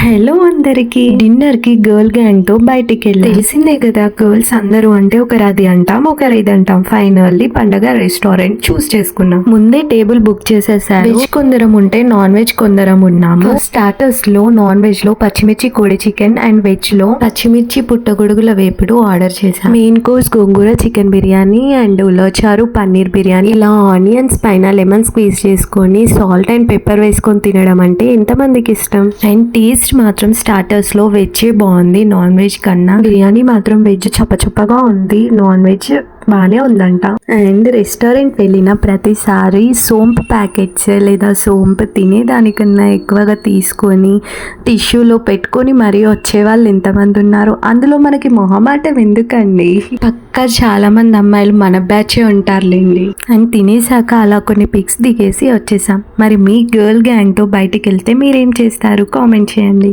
Hello అందరికి dinner కి girl gang తో బయటికి వెళ్ళి తెలిసిందే కదా గర్ల్స్ అందరూ అంటే ఒకరు అది అంటాం ఒకరు ఇది అంటాం. ఫైనల్లీ పండగ రెస్టారెంట్ చూస్ చేసుకున్నాం. ముందే టేబుల్ బుక్ చేసేసారు. వెజ్ కొందరం ఉంటే నాన్ వెజ్ కొందరం ఉన్నాము. స్టార్టర్స్ లో నాన్ వెజ్ లో పచ్చిమిర్చి కోడి చికెన్ అండ్ వెజ్ లో పచ్చిమిర్చి పుట్టగొడుగుల వేపుడు ఆర్డర్ చేశాం. Main course gongura chicken biryani and ulavacharu paneer biryani. ఇలా ఆనియన్స్ పైన లెమన్ స్క్వీజ్ చేసుకొని సాల్ట్ అండ్ పెప్పర్ వేసుకొని తినడం అంటే ఎంత మందికి ఇష్టం. అండ్ టేస్ట్ మాత్రం స్టార్టర్స్ లో వెజ్ బాగుంది నాన్ వెజ్ కన్నా. బిర్యానీ మాత్రం వెజ్ చప్పచప్పగా ఉంది, నాన్ వెజ్ బాగానే ఉందంట. అండ్ రెస్టారెంట్ వెళ్ళిన ప్రతిసారి సోంపు ప్యాకెట్స్ లేదా సోంపు తినేదానికన్నా ఎక్కువగా తీసుకొని టిష్యూలో పెట్టుకొని మరీ వచ్చే వాళ్ళు ఎంతమంది ఉన్నారు. అందులో మనకి మొహమాటం ఎందుకండి, పక్క చాలా మంది అమ్మాయిలు మన బ్యాచే ఉంటారులేండి. అండ్ తినేసాక అలా కొన్ని పిక్స్ దిగేసి వచ్చేసాం. మరి మీ గర్ల్ గ్యాంగ్ తో బయటికి వెళ్తే మీరేం చేస్తారు కామెంట్ చేయండి.